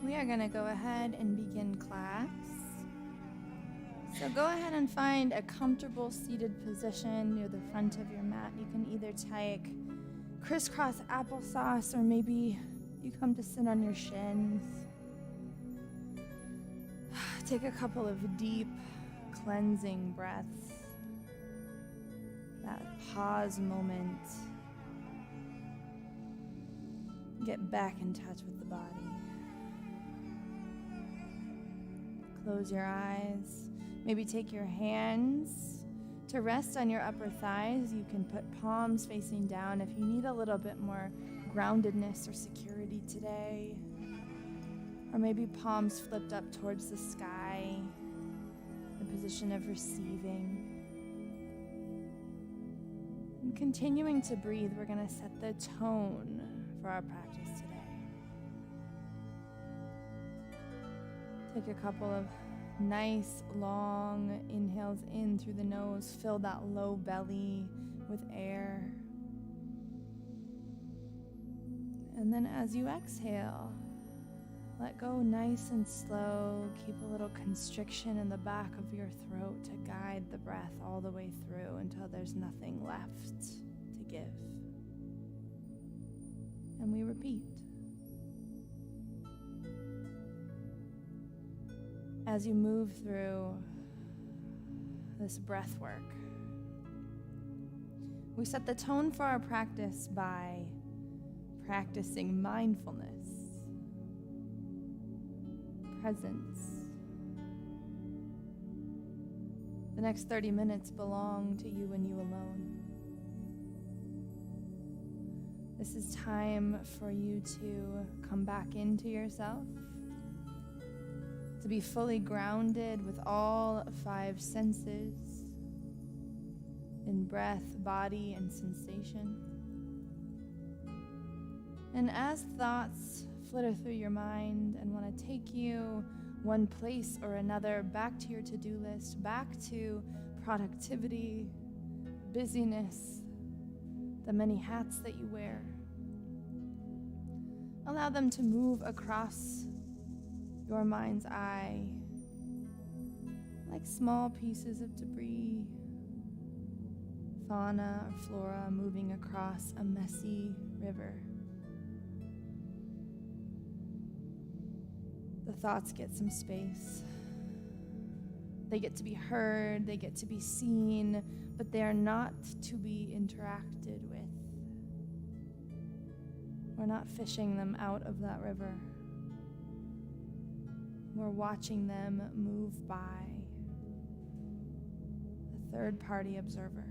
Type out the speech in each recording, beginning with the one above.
We are going to go ahead and begin class. So go ahead and find a comfortable seated position near the front of your mat. You can either take crisscross applesauce or maybe you come to sit on your shins. Take a couple of deep cleansing breaths. That pause moment. Get back in touch with the body. Close your eyes. Maybe take your hands to rest on your upper thighs. You can put palms facing down if you need a little bit more groundedness or security today. Or maybe palms flipped up towards the sky, the position of receiving. And continuing to breathe, we're going to set the tone for our practice today. Take a couple of nice long inhales in through the nose. Fill that low belly with air. And then as you exhale, let go nice and slow. Keep a little constriction in the back of your throat to guide the breath all the way through until there's nothing left to give. And we repeat. As you move through this breath work, we set the tone for our practice by practicing mindfulness, presence. The next 30 minutes belong to you and you alone. This is time for you to come back into yourself, to be fully grounded with all 5 senses in breath, body, and sensation. And as thoughts flitter through your mind and want to take you one place or another, back to your to-do list, back to productivity, busyness, the many hats that you wear, allow them to move across your mind's eye like small pieces of debris, fauna or flora moving across a messy river. The thoughts get some space. They get to be heard, they get to be seen, but they are not to be interacted with. We're not fishing them out of that river. We're watching them move by. A third-party observer.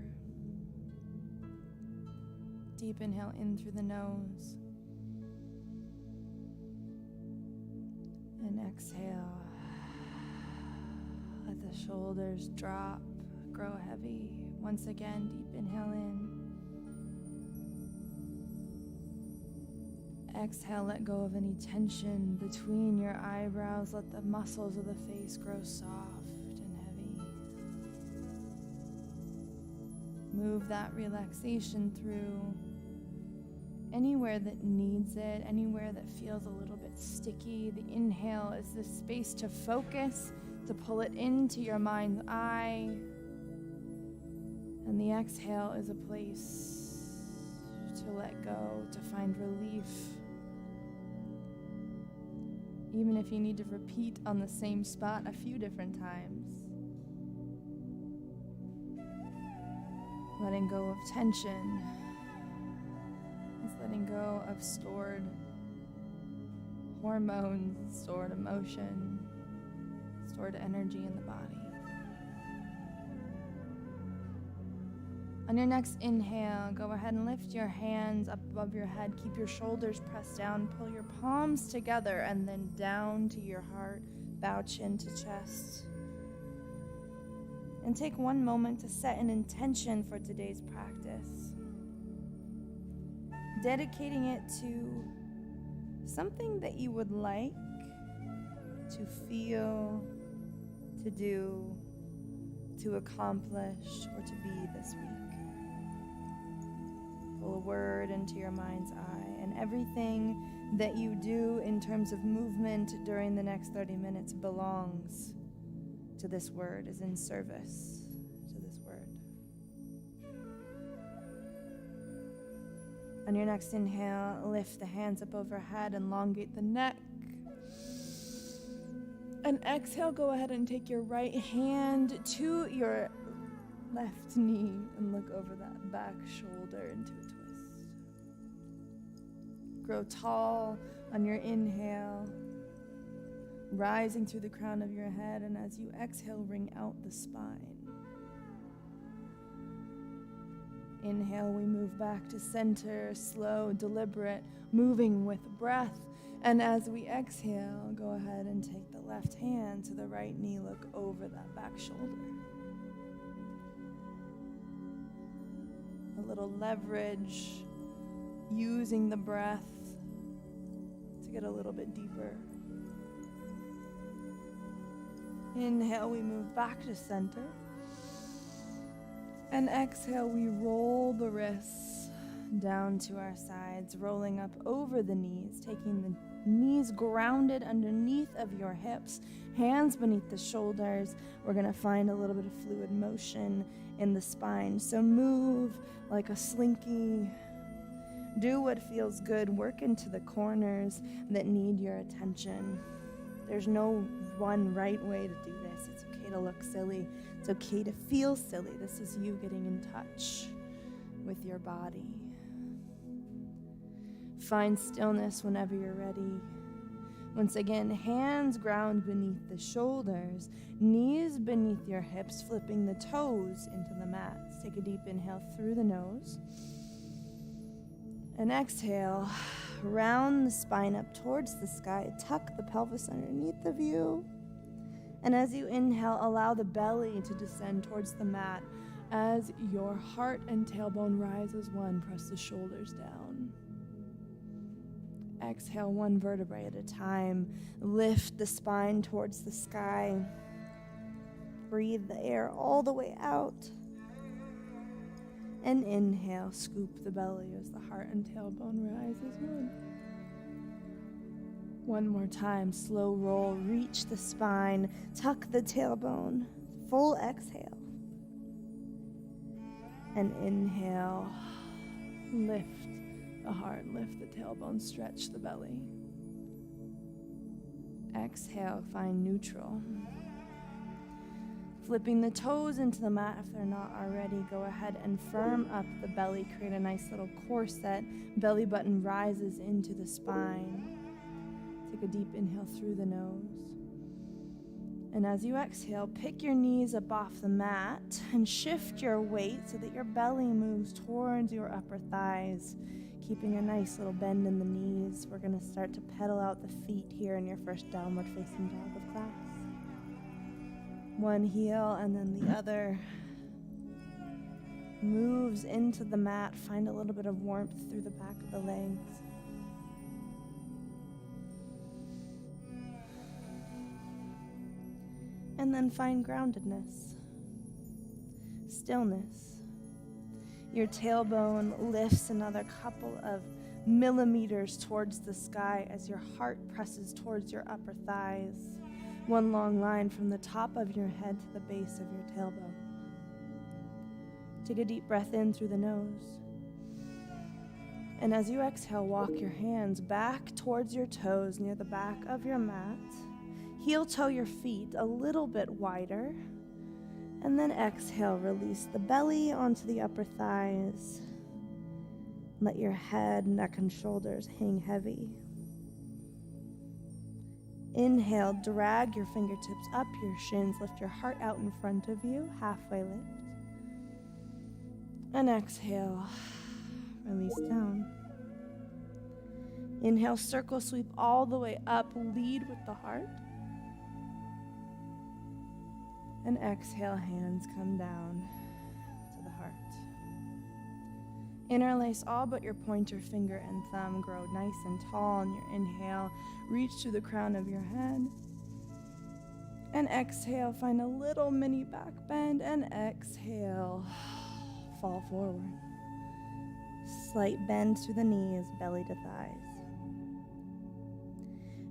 Deep inhale in through the nose. And exhale. Let the shoulders drop, grow heavy. Once again, deep inhale in. Exhale, let go of any tension between your eyebrows. Let the muscles of the face grow soft and heavy. Move that relaxation through anywhere that needs it, anywhere that feels a little bit sticky. The inhale is the space to focus, to pull it into your mind's eye. And the exhale is a place to let go, to find relief. Even if you need to repeat on the same spot a few different times. Letting go of tension. It's letting go of stored hormones, stored emotion, stored energy in the body. On your next inhale, go ahead and lift your hands up above your head. Keep your shoulders pressed down. Pull your palms together and then down to your heart. Bow chin to chest. And take one moment to set an intention for today's practice. Dedicating it to something that you would like to feel, to do, to accomplish, or to be this week. Pull a word into your mind's eye, and everything that you do in terms of movement during the next 30 minutes belongs to this word, is in service to this word. On your next inhale, lift the hands up overhead, elongate the neck. And exhale, go ahead and take your right hand to your left knee and look over that back shoulder into a twist. Grow tall on your inhale, rising through the crown of your head, and as you exhale, ring out the spine. Inhale, we move back to center, slow, deliberate, moving with breath. And as we exhale, go ahead and take the left hand to the right knee, look over that back shoulder. A little leverage, using the breath to get a little bit deeper. Inhale, we move back to center. And exhale, we roll the wrists down to our sides, rolling up over the knees, taking the knees grounded underneath of your hips, hands beneath the shoulders. We're going to find a little bit of fluid motion in the spine. So move like a slinky. Do what feels good. Work into the corners that need your attention. There's no one right way to do this. It's okay to look silly. It's okay to feel silly. This is you getting in touch with your body. Find stillness whenever you're ready. Once again, hands ground beneath the shoulders, knees beneath your hips, flipping the toes into the mats. Take a deep inhale through the nose. And exhale, round the spine up towards the sky. Tuck the pelvis underneath of you. And as you inhale, allow the belly to descend towards the mat. As your heart and tailbone rise as one, press the shoulders down. Exhale, one vertebrae at a time. Lift the spine towards the sky. Breathe the air all the way out. And inhale, scoop the belly as the heart and tailbone rise as one. One more time, slow roll, reach the spine, tuck the tailbone, full exhale. And inhale, lift the heart, lift the tailbone, stretch the belly. Exhale, find neutral. Flipping the toes into the mat if they're not already, go ahead and firm up the belly, create a nice little corset. Belly button rises into the spine. Take a deep inhale through the nose. And as you exhale, pick your knees up off the mat and shift your weight so that your belly moves towards your upper thighs, keeping a nice little bend in the knees. We're going to start to pedal out the feet here in your first downward facing dog of class. One heel and then the other moves into the mat. Find a little bit of warmth through the back of the legs. And then find groundedness, stillness. Your tailbone lifts another couple of millimeters towards the sky as your heart presses towards your upper thighs. One long line from the top of your head to the base of your tailbone. Take a deep breath in through the nose. And as you exhale, walk your hands back towards your toes near the back of your mat. Heel toe your feet a little bit wider. And then exhale, release the belly onto the upper thighs. Let your head, neck, and shoulders hang heavy. Inhale, drag your fingertips up your shins. Lift your heart out in front of you, halfway lift. And exhale, release down. Inhale, circle sweep all the way up. Lead with the heart. And exhale, hands come down to the heart. Interlace all but your pointer finger and thumb. Grow nice and tall on your inhale. Reach to the crown of your head. And exhale, find a little mini back bend. And exhale, fall forward. Slight bend to the knees, belly to thighs.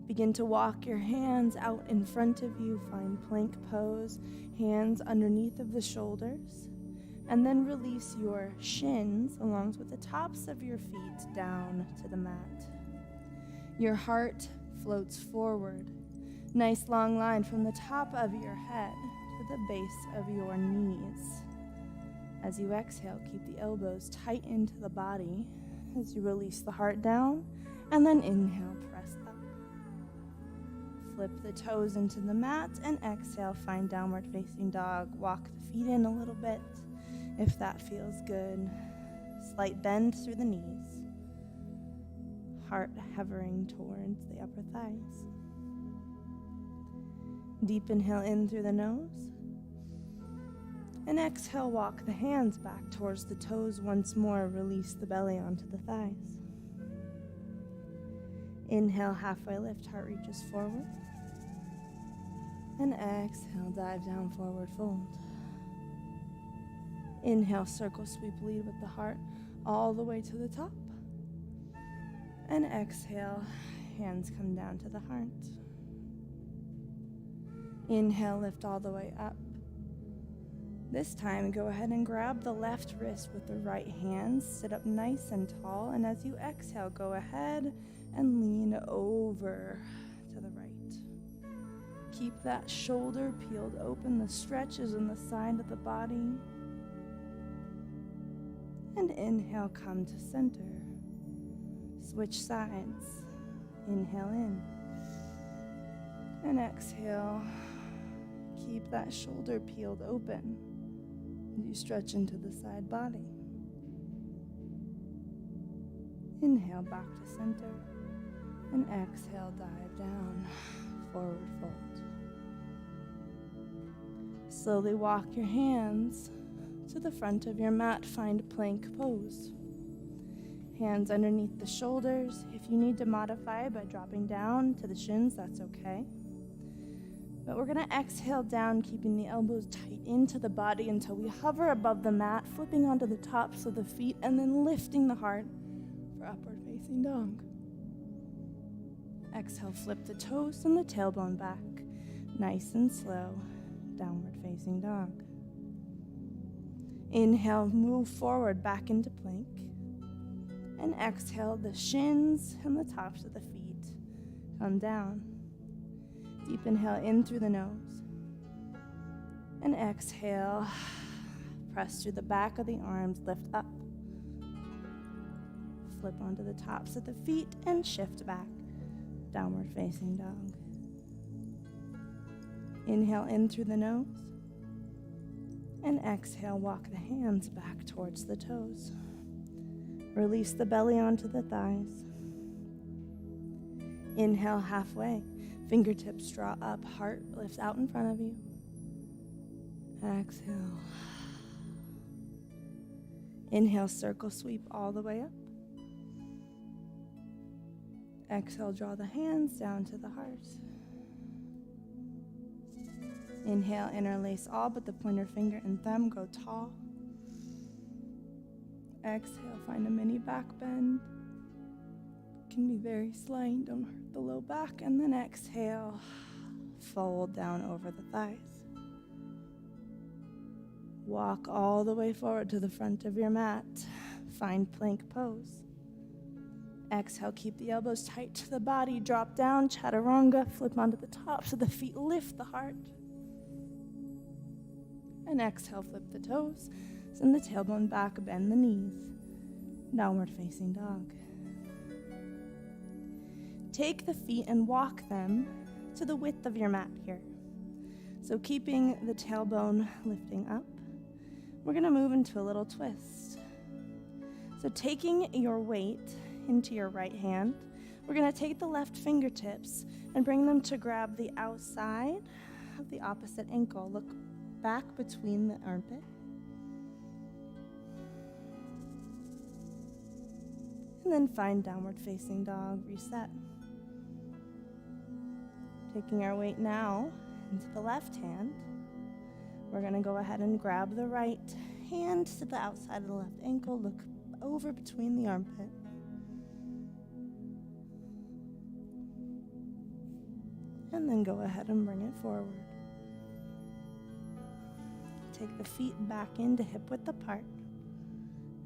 Begin to walk your hands out in front of you. Find plank pose, hands underneath of the shoulders. And then release your shins along with the tops of your feet down to the mat. Your heart floats forward. Nice long line from the top of your head to the base of your knees. As you exhale, keep the elbows tight into the body as you release the heart down, and then inhale, press up. Flip the toes into the mat and exhale, find downward facing dog. Walk the feet in a little bit if that feels good. Slight bend through the knees. Heart hovering towards the upper thighs. Deep inhale in through the nose. And exhale, walk the hands back towards the toes once more. Release the belly onto the thighs. Inhale, halfway lift, heart reaches forward. And exhale, dive down, forward fold. Inhale, circle sweep, lead with the heart all the way to the top. And exhale, hands come down to the heart. Inhale, lift all the way up. This time, go ahead and grab the left wrist with the right hand. Sit up nice and tall. And as you exhale, go ahead and lean over to the right. Keep that shoulder peeled open. The stretch is in the side of the body. And inhale, come to center. Switch sides. Inhale in. And exhale. Keep that shoulder peeled open as you stretch into the side body. Inhale, back to center. And exhale, dive down. Forward fold. Slowly walk your hands to the front of your mat. Find plank pose. Hands underneath the shoulders. If you need to modify by dropping down to the shins, that's okay. But we're going to exhale down, keeping the elbows tight into the body until we hover above the mat, flipping onto the tops of the feet, and then lifting the heart for upward facing dog. Exhale, flip the toes and the tailbone back. Nice and slow, downward facing dog. Inhale, move forward back into plank. And exhale, the shins and the tops of the feet come down. Deep inhale in through the nose. And exhale, press through the back of the arms, lift up. Flip onto the tops of the feet and shift back, downward facing dog. Inhale in through the nose. And exhale, walk the hands back towards the toes. Release the belly onto the thighs. Inhale halfway. Fingertips draw up, heart lifts out in front of you. Exhale. Inhale, circle sweep all the way up. Exhale, draw the hands down to the heart. Inhale, interlace all but the pointer finger and thumb, go tall. Exhale, find a mini back bend. Can be very slight, don't hurt the low back. And then exhale, fold down over the thighs. Walk all the way forward to the front of your mat. Find plank pose. Exhale, keep the elbows tight to the body. Drop down, chaturanga, flip onto the tops of the feet, lift the heart. And exhale, flip the toes. Send the tailbone back, bend the knees. Downward facing dog. Take the feet and walk them to the width of your mat here. So keeping the tailbone lifting up, we're going to move into a little twist. So taking your weight into your right hand, we're going to take the left fingertips and bring them to grab the outside of the opposite ankle. Look back between the armpit. And then find downward facing dog, reset. Taking our weight now into the left hand, we're going to go ahead and grab the right hand to the outside of the left ankle. Look over between the armpit. And then go ahead and bring it forward. Take the feet back into hip width apart.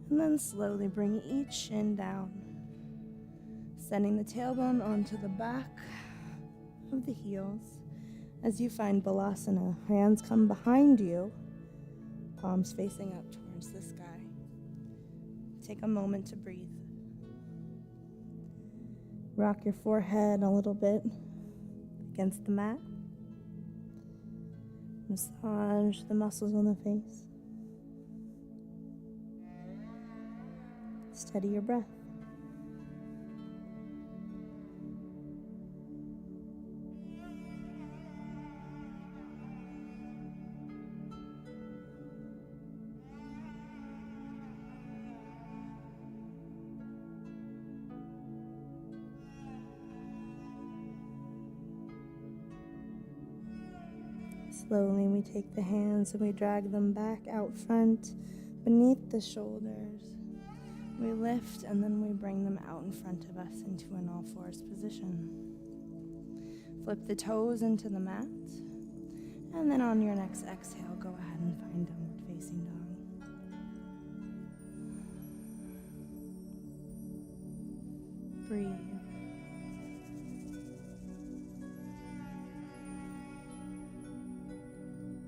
And then slowly bring each shin down, sending the tailbone onto the back of the heels. As you find Balasana, hands come behind you, palms facing up towards the sky. Take a moment to breathe. Rock your forehead a little bit against the mat. Massage the muscles on the face. Steady your breath. Slowly we take the hands and we drag them back out front beneath the shoulders. We lift and then we bring them out in front of us into an all fours position. Flip the toes into the mat, and then on your next exhale, go ahead and find downward facing dog. Breathe.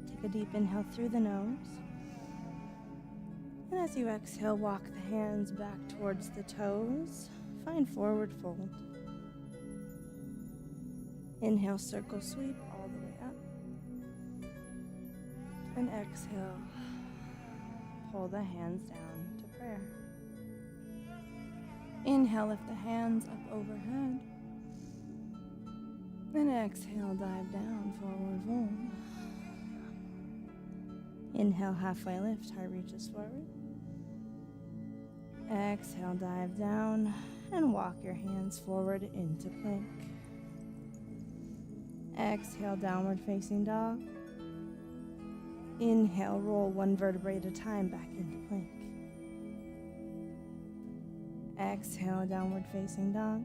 Take a deep inhale through the nose. And as you exhale, walk the hands back towards the toes. Find forward fold. Inhale, circle sweep all the way up. And exhale, pull the hands down to prayer. Inhale, lift the hands up overhead. And exhale, dive down, forward fold. Inhale, halfway lift, heart reaches forward. Exhale, dive down and walk your hands forward into plank. Exhale, downward facing dog. Inhale, roll one vertebrae at a time back into plank. Exhale, downward facing dog.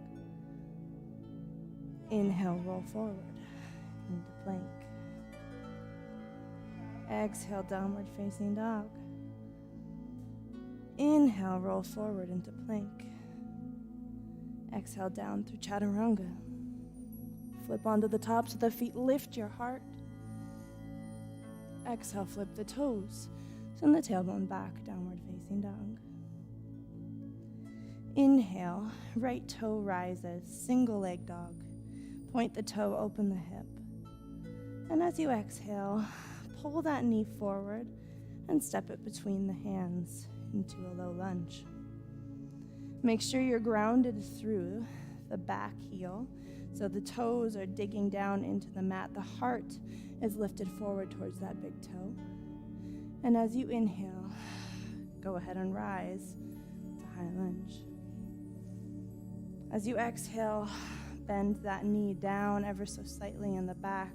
Inhale, roll forward into plank. Exhale, downward facing dog. Inhale, roll forward into plank. Exhale, down through chaturanga. Flip onto the tops of the feet, lift your heart. Exhale, flip the toes. Send the tailbone back, downward facing dog. Inhale, right toe rises, single leg dog. Point the toe, open the hip. And as you exhale, pull that knee forward and step it between the hands into a low lunge. Make sure you're grounded through the back heel, so the toes are digging down into the mat. The heart is lifted forward towards that big toe. And as you inhale, go ahead and rise to high lunge. As you exhale, bend that knee down ever so slightly in the back,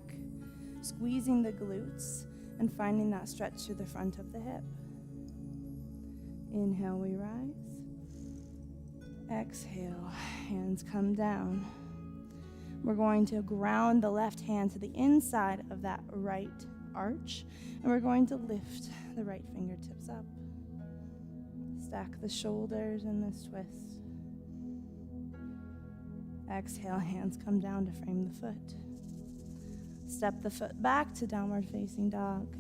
squeezing the glutes and finding that stretch through the front of the hip. Inhale, we rise. Exhale, hands come down. We're going to ground the left hand to the inside of that right arch, and we're going to lift the right fingertips up. Stack the shoulders in this twist. Exhale, hands come down to frame the foot. Step the foot back to downward facing dog.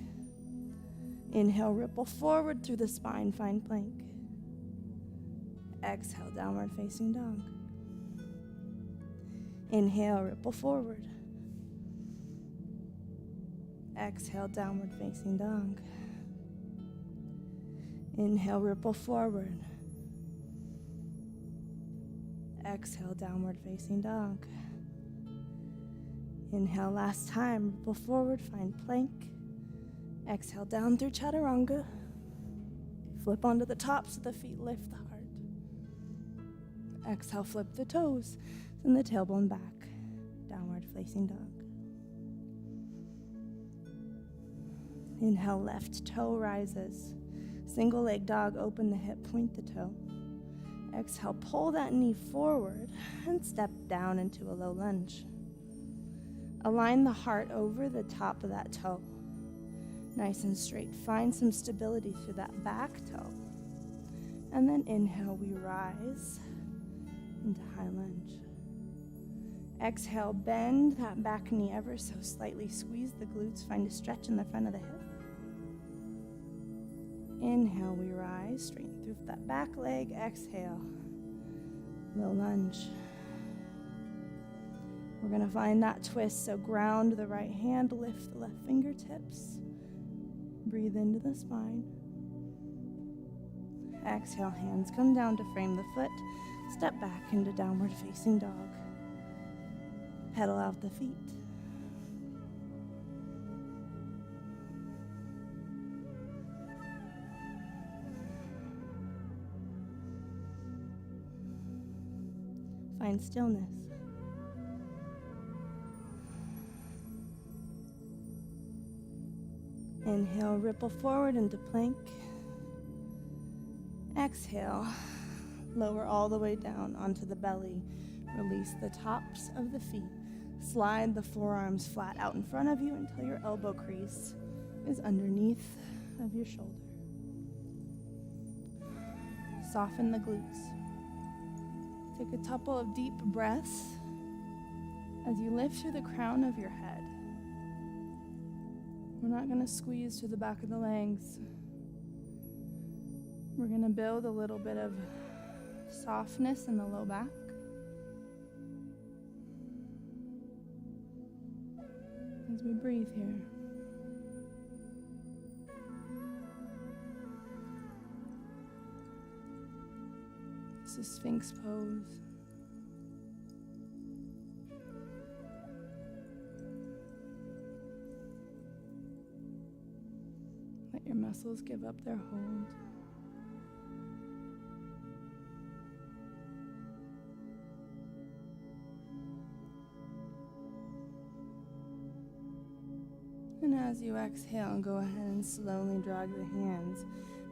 Inhale, ripple forward through the spine, find plank. Exhale, downward facing dog. Inhale, ripple forward. Exhale, downward facing dog. Inhale, ripple forward. Exhale, downward facing dog. Inhale, last time, ripple forward, find plank. Exhale, down through chaturanga. Flip onto the tops of the feet, lift the heart. Exhale, flip the toes, send the tailbone back, downward facing dog. Inhale, left toe rises. Single leg dog, open the hip, point the toe. Exhale, pull that knee forward and step down into a low lunge. Align the heart over the top of that toe. Nice and straight. Find some stability through that back toe. And then inhale, we rise into high lunge. Exhale, bend that back knee ever so slightly. Squeeze the glutes. Find a stretch in the front of the hip. Inhale, we rise. Straighten through that back leg. Exhale, low lunge. We're going to find that twist. So ground the right hand, lift the left fingertips. Breathe into the spine. Exhale, hands come down to frame the foot. Step back into downward facing dog. Pedal out the feet. Find stillness. Inhale, ripple forward into plank. Exhale, lower all the way down onto the belly. Release the tops of the feet. Slide the forearms flat out in front of you until your elbow crease is underneath of your shoulder. Soften the glutes. Take a couple of deep breaths as you lift through the crown of your head. We're not going to squeeze through the back of the legs. We're going to build a little bit of softness in the low back. As we breathe here. This is Sphinx pose. Let your muscles give up their hold. And as you exhale, go ahead and slowly drag the hands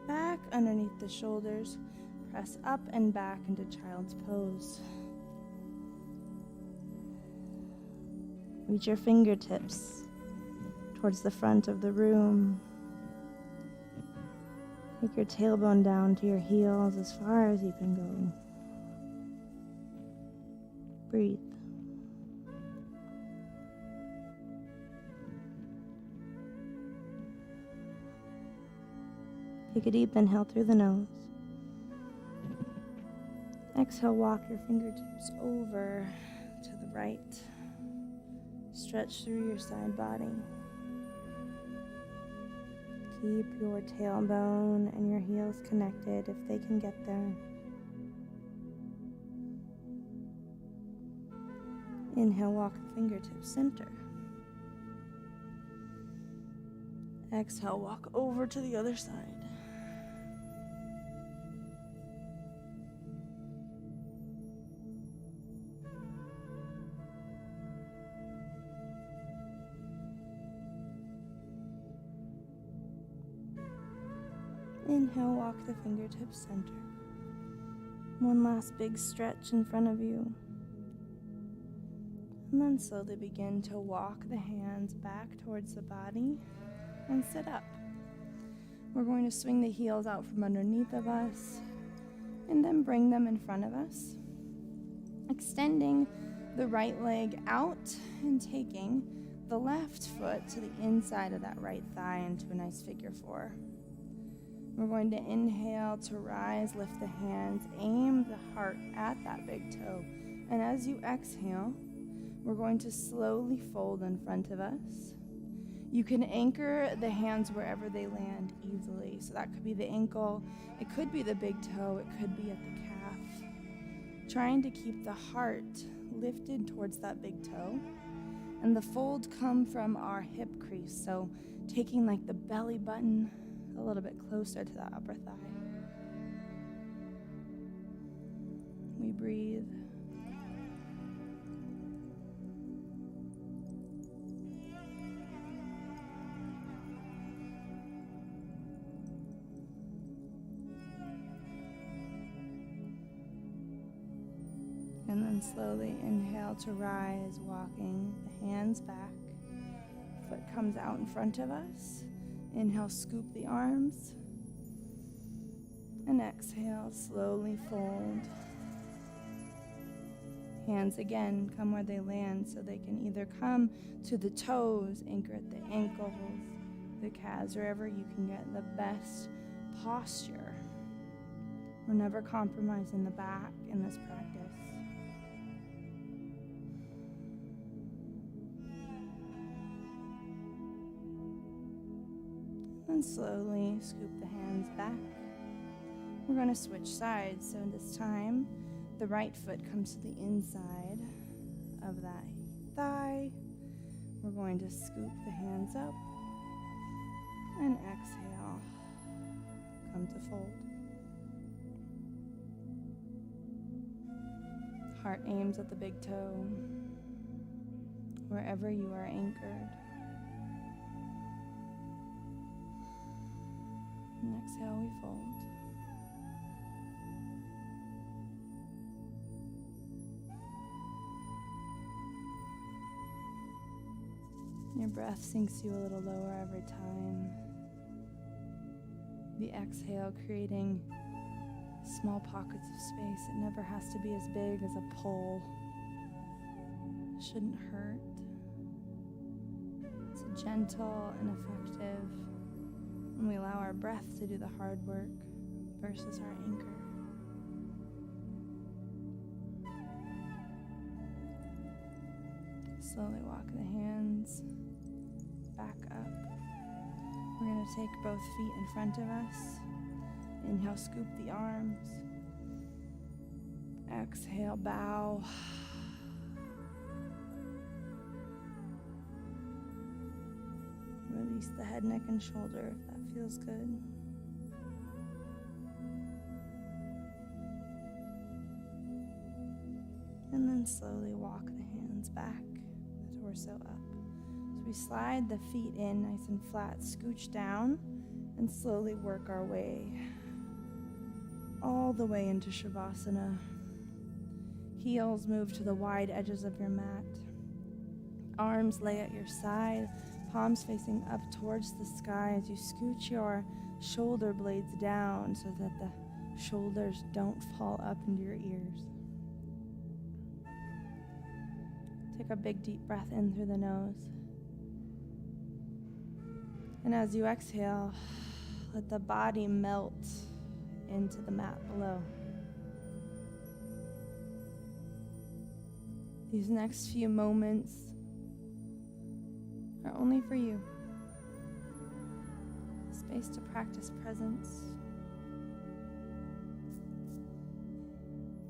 back underneath the shoulders. Press up and back into child's pose. Reach your fingertips towards the front of the room. Take your tailbone down to your heels as far as you can go. Breathe. Take a deep inhale through the nose. Exhale, walk your fingertips over to the right. Stretch through your side body. Keep your tailbone and your heels connected if they can get there. Inhale, walk the fingertips center. Exhale, walk over to the other side. Inhale, walk the fingertips center. One last big stretch in front of you. And then slowly begin to walk the hands back towards the body and sit up. We're going to swing the heels out from underneath of us and then bring them in front of us. Extending the right leg out and taking the left foot to the inside of that right thigh into a nice figure four. We're going to inhale to rise, lift the hands, aim the heart at that big toe. And as you exhale, we're going to slowly fold in front of us. You can anchor the hands wherever they land easily. So that could be the ankle, it could be the big toe, it could be at the calf. Trying to keep the heart lifted towards that big toe. And the fold come from our hip crease. So taking like the belly button a little bit closer to that upper thigh. We breathe. And then slowly inhale to rise, walking the hands back. Foot comes out in front of us. Inhale, scoop the arms. And exhale, slowly fold. Hands again come where they land, so they can either come to the toes, anchor at the ankles, the calves, wherever you can get the best posture. We're never compromising the back in this practice. And slowly scoop the hands back. We're going to switch sides, so this time the right foot comes to the inside of that thigh. We're going to scoop the hands up and exhale, come to fold. Heart aims at the big toe, wherever you are anchored. And exhale, we fold. Your breath sinks you a little lower every time. The exhale creating small pockets of space. It never has to be as big as a pole. It shouldn't hurt. It's gentle and effective when we allow our breath to do the hard work versus our anchor. Slowly walk the hands back up. We're going to take both feet in front of us. Inhale, scoop the arms. Exhale, bow. Release the head, neck, and shoulder if that feels good. And then slowly walk the hands back, the torso up. So we slide the feet in nice and flat, scooch down, and slowly work our way all the way into Shavasana. Heels move to the wide edges of your mat. Arms lay at your side, palms facing up towards the sky as you scooch your shoulder blades down so that the shoulders don't fall up into your ears. Take a big deep breath in through the nose. And as you exhale, let the body melt into the mat below. These next few moments are only for you. Space to practice presence,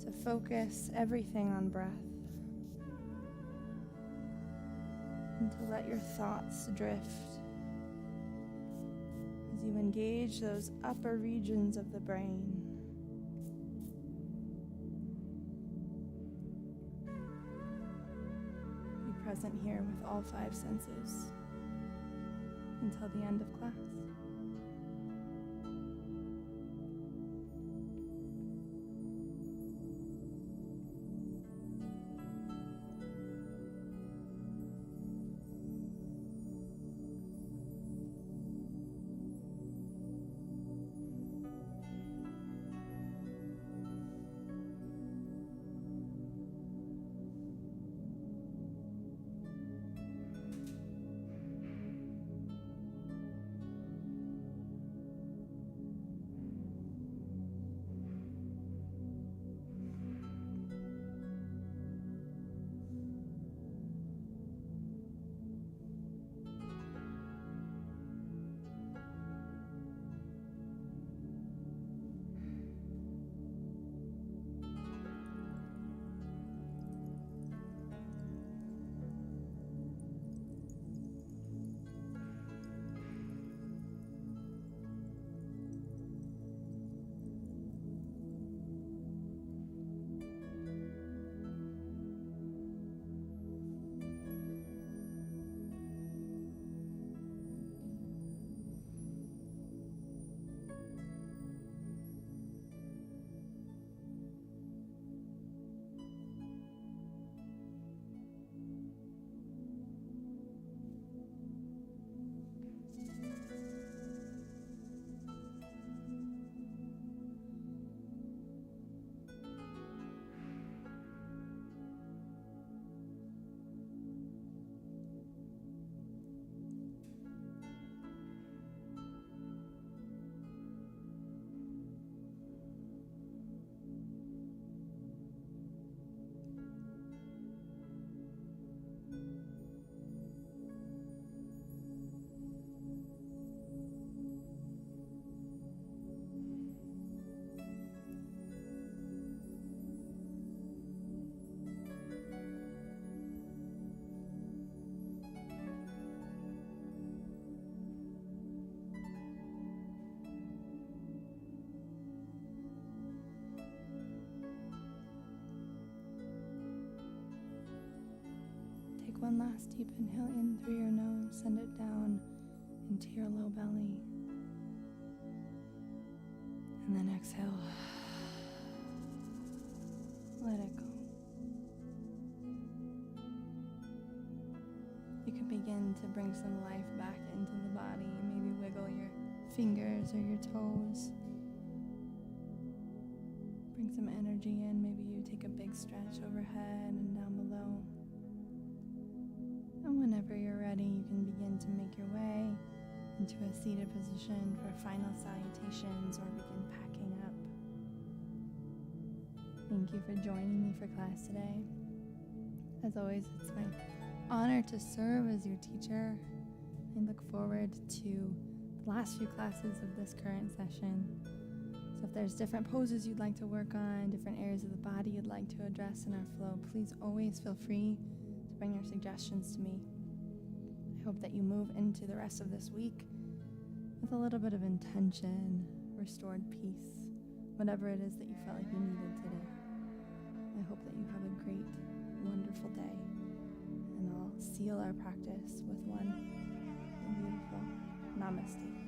to focus everything on breath, and to let your thoughts drift as you engage those upper regions of the brain. Be present here with all 5 senses until the end of class. Take one last deep inhale in through your nose, send it down into your low belly. And then exhale. Let it go. You can begin to bring some life back into the body. Maybe wiggle your fingers or your toes. Bring some energy in. Maybe you take a big stretch overhead and down below. And whenever you're ready, you can begin to make your way into a seated position for final salutations or begin packing up. Thank you for joining me for class today. As always, it's my honor to serve as your teacher. I look forward to the last few classes of this current session. So if there's different poses you'd like to work on, different areas of the body you'd like to address in our flow, please always feel free to bring your suggestions to me. I hope that you move into the rest of this week with a little bit of intention, restored peace, whatever it is that you felt like you needed today. I hope that you have a great, wonderful day. And I'll seal our practice with one beautiful namaste.